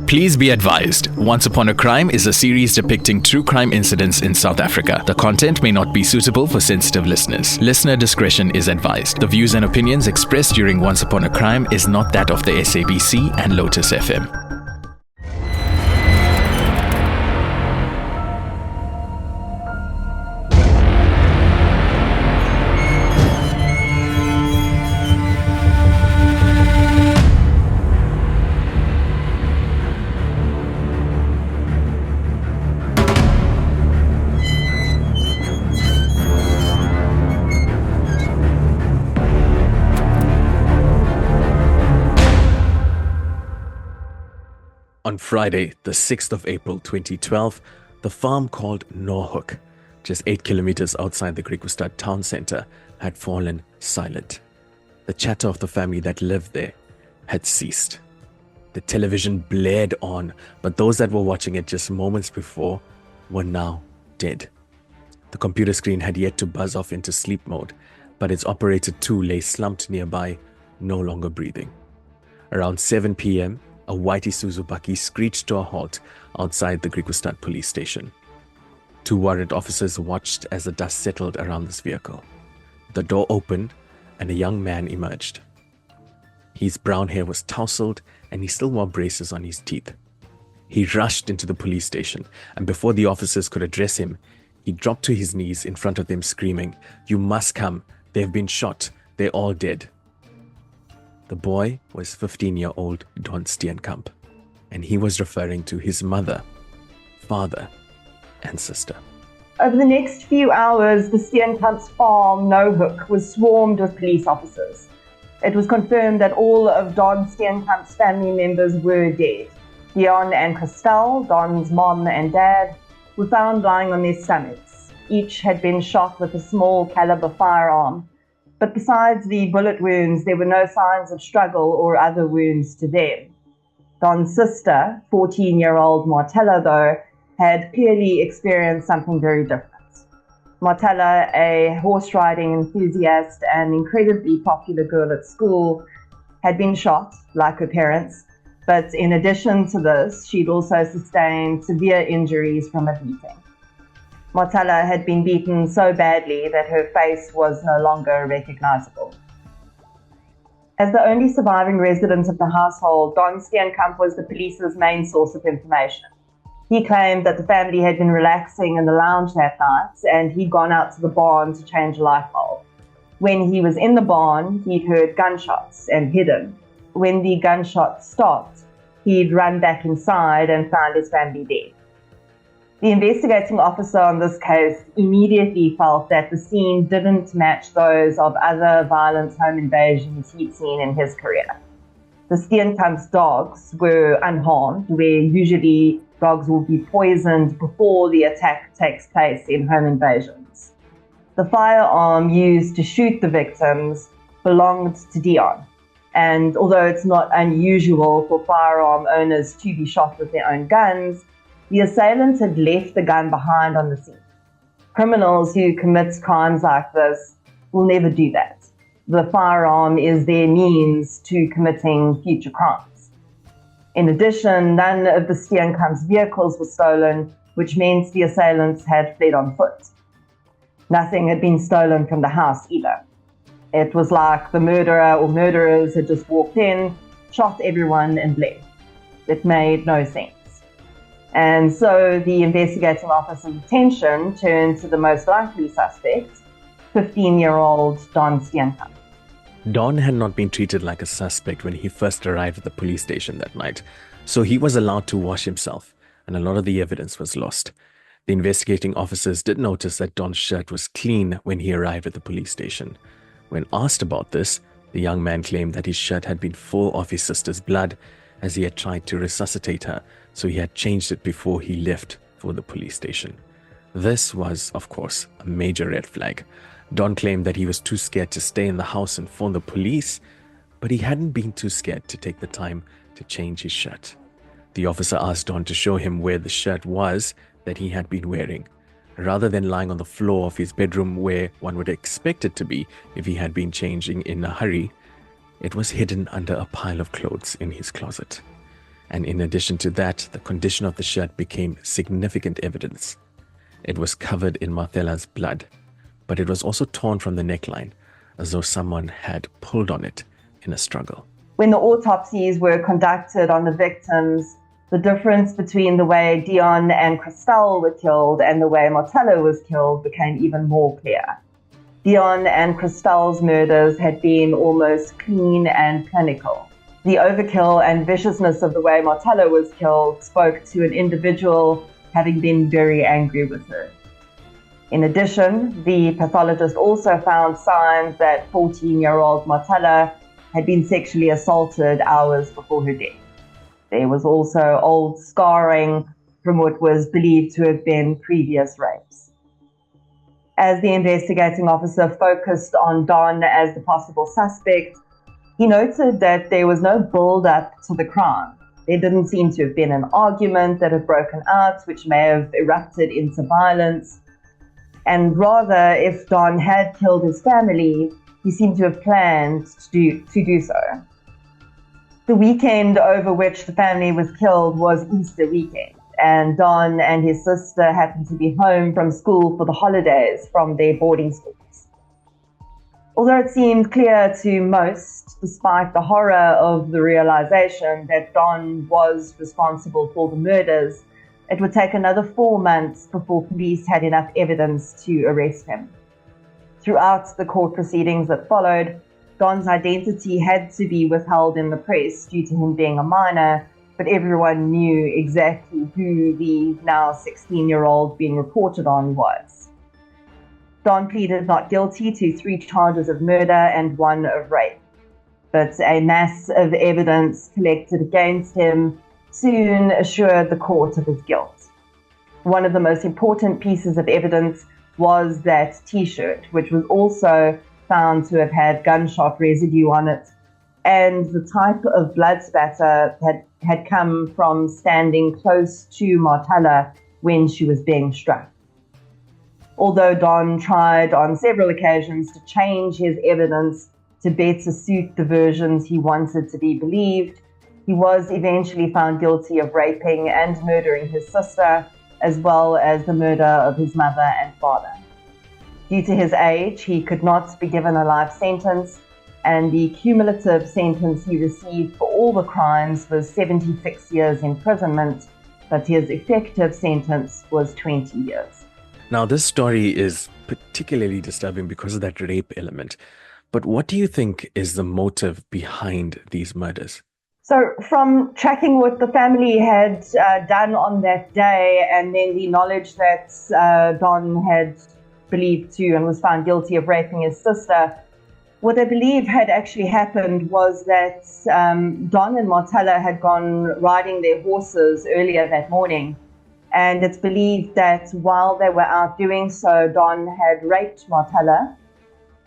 Please be advised, Once Upon a Crime is a series depicting true crime incidents in South Africa. The content may not be suitable for sensitive listeners. Listener discretion is advised. The views and opinions expressed during Once Upon a Crime is not that of the SABC and Lotus FM. On Friday, the 6th of April 2012, the farm called Norhoek, just 8 kilometers outside the Griquastad town centre, had fallen silent. The chatter of the family that lived there had ceased. The television blared on, but those that were watching it just moments before were now dead. The computer screen had yet to buzz off into sleep mode, but its operator too lay slumped nearby, no longer breathing. Around 7 p.m., a white Isuzu bakkie screeched to a halt outside the Griquastad police station. 2 warrant officers watched as the dust settled around this vehicle. The door opened and a young man emerged. His brown hair was tousled and he still wore braces on his teeth. He rushed into the police station, and before the officers could address him, he dropped to his knees in front of them screaming, "You must come, they've been shot, they're all dead." The boy was 15-year-old Don Steenkamp, and he was referring to his mother, father, and sister. Over the next few hours, the Steenkamp's farm, Norhoek, was swarmed with police officers. It was confirmed that all of Don Steenkamp's family members were dead. Dion and Christel, Don's mom and dad, were found lying on their stomachs. Each had been shot with a small caliber firearm. But besides the bullet wounds, there were no signs of struggle or other wounds to them. Don's sister, 14-year-old Martella, though, had clearly experienced something very different. Martella, a horse-riding enthusiast and incredibly popular girl at school, had been shot, like her parents, but in addition to this, she'd also sustained severe injuries from a beating. Martella had been beaten so badly that her face was no longer recognizable. As the only surviving resident of the household, Don Steenkamp was the police's main source of information. He claimed that the family had been relaxing in the lounge that night and he'd gone out to the barn to change a light bulb. When he was in the barn, he'd heard gunshots and hidden. When the gunshots stopped, he'd run back inside and found his family dead. The investigating officer on this case immediately felt that the scene didn't match those of other violent home invasions he'd seen in his career. The Steenkamp's dogs were unharmed, where usually dogs will be poisoned before the attack takes place in home invasions. The firearm used to shoot the victims belonged to Dion, and although it's not unusual for firearm owners to be shot with their own guns, the assailants had left the gun behind on the scene. Criminals who commit crimes like this will never do that. The firearm is their means to committing future crimes. In addition, none of the Steenkamp's vehicles were stolen, which means the assailants had fled on foot. Nothing had been stolen from the house either. It was like the murderer or murderers had just walked in, shot everyone and left. It made no sense. And so the investigating officer's attention turned to the most likely suspect, 15-year-old Don Steenkamp. Don had not been treated like a suspect when he first arrived at the police station that night, so he was allowed to wash himself, and a lot of the evidence was lost. The investigating officers did notice that Don's shirt was clean when he arrived at the police station. When asked about this, the young man claimed that his shirt had been full of his sister's blood, as he had tried to resuscitate her, so he had changed it before he left for the police station. This was, of course, a major red flag. Don claimed that he was too scared to stay in the house and phone the police, but he hadn't been too scared to take the time to change his shirt. The officer asked Don to show him where the shirt was that he had been wearing. Rather than lying on the floor of his bedroom where one would expect it to be if he had been changing in a hurry, it was hidden under a pile of clothes in his closet. And in addition to that, the condition of the shirt became significant evidence. It was covered in Marthella's blood, but it was also torn from the neckline, as though someone had pulled on it in a struggle. When the autopsies were conducted on the victims, the difference between the way Dion and Christelle were killed and the way Martella was killed became even more clear. Dion and Christelle's murders had been almost clean and clinical. The overkill and viciousness of the way Martella was killed spoke to an individual having been very angry with her. In addition, the pathologist also found signs that 14-year-old Martella had been sexually assaulted hours before her death. There was also old scarring from what was believed to have been previous rapes. As the investigating officer focused on Don as the possible suspect, he noted that there was no build-up to the crime. There didn't seem to have been an argument that had broken out, which may have erupted into violence. And rather, if Don had killed his family, he seemed to have planned to do so. The weekend over which the family was killed was Easter weekend, and Don and his sister happened to be home from school for the holidays from their boarding schools. Although it seemed clear to most, despite the horror of the realization that Don was responsible for the murders, it would take another 4 months before police had enough evidence to arrest him. Throughout the court proceedings that followed, Don's identity had to be withheld in the press due to him being a minor, but everyone knew exactly who the now 16-year-old being reported on was. Don pleaded not guilty to 3 charges of murder and 1 of rape, but a mass of evidence collected against him soon assured the court of his guilt. One of the most important pieces of evidence was that T-shirt, which was also found to have had gunshot residue on it, and the type of blood spatter had come from standing close to Martella when she was being struck. Although Don tried on several occasions to change his evidence to better suit the versions he wanted to be believed, he was eventually found guilty of raping and murdering his sister, as well as the murder of his mother and father. Due to his age, he could not be given a life sentence, and the cumulative sentence he received for all the crimes was 76 years imprisonment, but his effective sentence was 20 years. Now, this story is particularly disturbing because of that rape element. But what do you think is the motive behind these murders? So from tracking what the family had done on that day, and then the knowledge that Don had believed to and was found guilty of raping his sister, what they believe had actually happened was that Don and Martella had gone riding their horses earlier that morning. And it's believed that while they were out doing so, Don had raped Martella,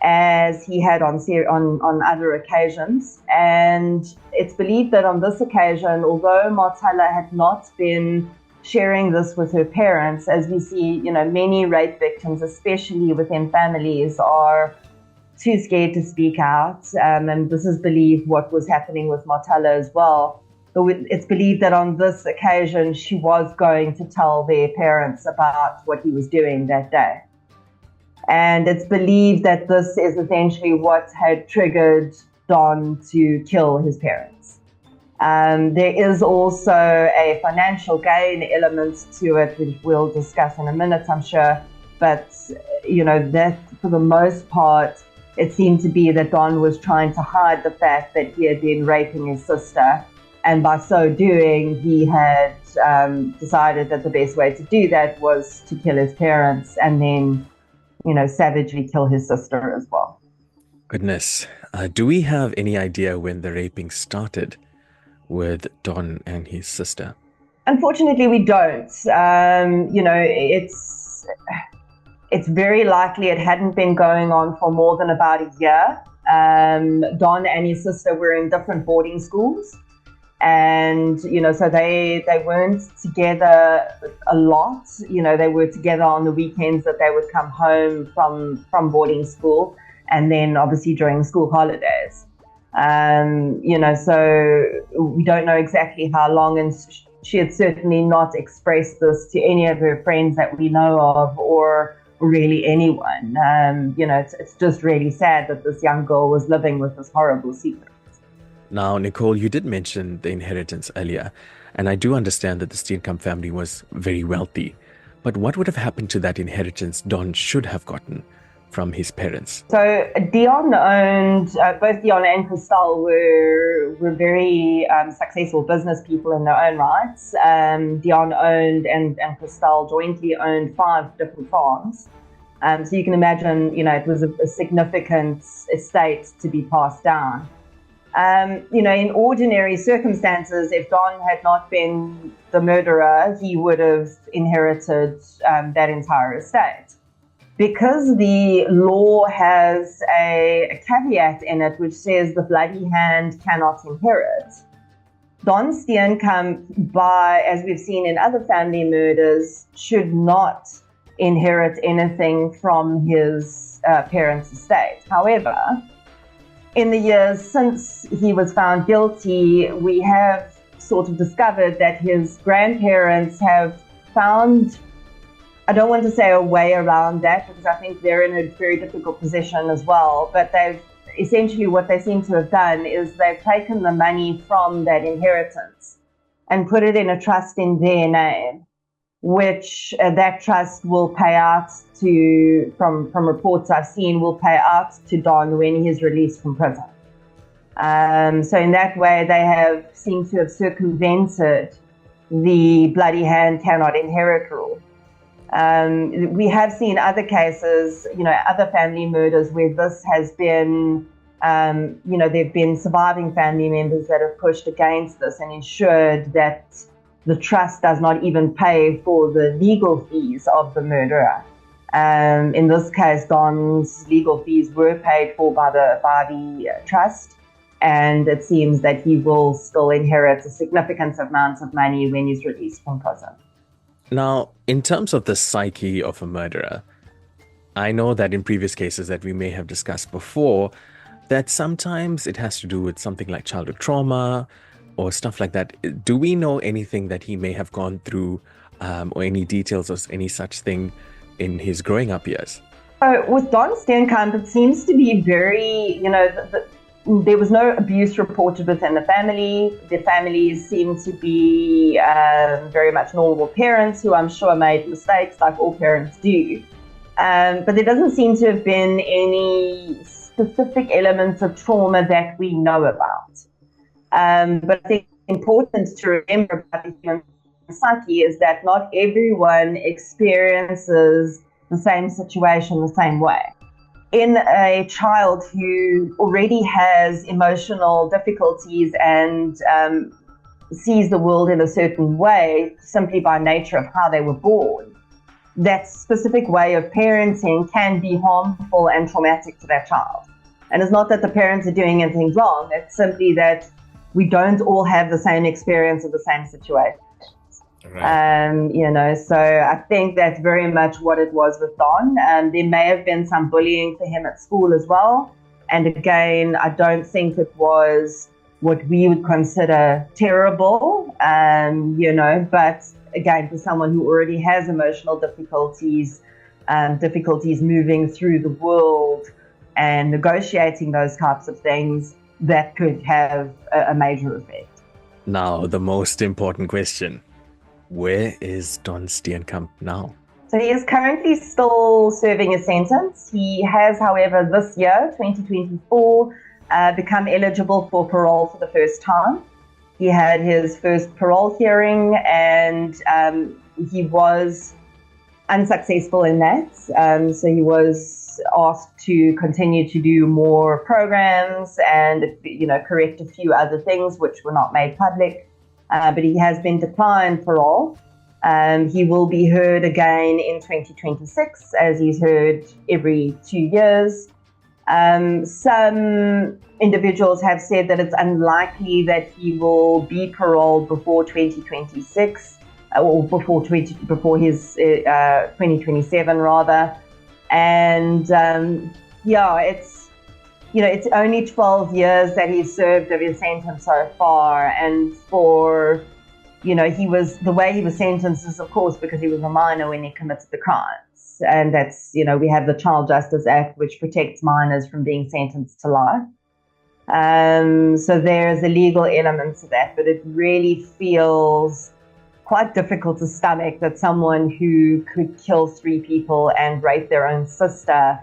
as he had on other occasions. And it's believed that on this occasion, although Martella had not been sharing this with her parents, as we see, many rape victims, especially within families, are too scared to speak out. And this is believed what was happening with Martella as well. But it's believed that on this occasion, she was going to tell their parents about what he was doing that day. And it's believed that this is essentially what had triggered Don to kill his parents. There is also a financial gain element to it, which we'll discuss in a minute, I'm sure. But, that for the most part, it seemed to be that Don was trying to hide the fact that he had been raping his sister. And by so doing, he had decided that the best way to do that was to kill his parents and then, savagely kill his sister as well. Goodness. Do we have any idea when the raping started with Don and his sister? Unfortunately, we don't. It's very likely it hadn't been going on for more than about a year. Don and his sister were in different boarding schools. And, so they weren't together a lot. They were together on the weekends that they would come home from boarding school, and then obviously during school holidays. So we don't know exactly how long, and she had certainly not expressed this to any of her friends that we know of, or really anyone. It's just really sad that this young girl was living with this horrible secret. Now, Nicole, you did mention the inheritance earlier, and I do understand that the Steenkamp family was very wealthy. But what would have happened to that inheritance Don should have gotten from his parents? So Dion owned, both Dion and Christelle were very successful business people in their own rights. Dion owned and Christelle jointly owned 5 different farms. So you can imagine, it was a significant estate to be passed down. In ordinary circumstances, if Don had not been the murderer, he would have inherited that entire estate. Because the law has a caveat in it which says the bloody hand cannot inherit, Don Steenkamp, as we've seen in other family murders, should not inherit anything from his parents' estate. However, in the years since he was found guilty, we have sort of discovered that his grandparents have found, I don't want to say a way around that, because I think they're in a very difficult position as well, but what they seem to have done is they've taken the money from that inheritance and put it in a trust in their name, which that trust will pay out to, from reports I've seen, will pay out to Don when he is released from prison. So in that way, they seem to have circumvented the bloody hand cannot inherit rule. We have seen other cases, other family murders where this has been, there have been surviving family members that have pushed against this and ensured that the trust does not even pay for the legal fees of the murderer. In this case, Don's legal fees were paid for by the trust, and it seems that he will still inherit a significant amount of money when he's released from prison. Now, in terms of the psyche of a murderer, I know that in previous cases that we may have discussed before, that sometimes it has to do with something like childhood trauma or stuff like that. Do we know anything that he may have gone through, or any details of any such thing in his growing up years? With Don Steenkamp, it seems to be very, there was no abuse reported within the family. The families seem to be very much normal parents who I'm sure made mistakes like all parents do. But there doesn't seem to have been any specific elements of trauma that we know about. But I think it's important to remember about the human psyche is that not everyone experiences the same situation the same way. In a child who already has emotional difficulties and sees the world in a certain way simply by nature of how they were born, that specific way of parenting can be harmful and traumatic to that child. And it's not that the parents are doing anything wrong, it's simply that we don't all have the same experience of the same situation. Right. So I think that's very much what it was with Don. There may have been some bullying for him at school as well. And again, I don't think it was what we would consider terrible, but again, for someone who already has emotional difficulties moving through the world and negotiating those types of things, that could have a major effect. Now, the most important question. Where is Don Steenkamp now? So he is currently still serving a sentence. He has, however, this year, 2024, become eligible for parole for the first time. He had his first parole hearing and he was unsuccessful in that. So he was asked to continue to do more programs and, correct a few other things which were not made public. But he has been declined parole. He will be heard again in 2026, as he's heard every 2 years. Some individuals have said that it's unlikely that he will be paroled before 2026, or before his 2027 rather. And it's only 12 years that he's served of his sentence so far. And for, the way he was sentenced is, of course, because he was a minor when he committed the crimes. And that's, we have the Child Justice Act, which protects minors from being sentenced to life. So there's a legal element to that, but it really feels quite difficult to stomach that someone who could kill 3 people and rape their own sister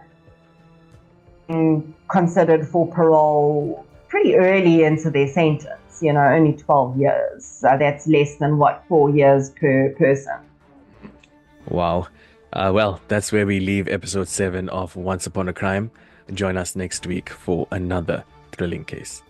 considered for parole pretty early into their sentence, only 12 years. So that's less than 4 years per person. Wow. Well, that's where we leave episode 7 of Once Upon a Crime. Join us next week for another thrilling case.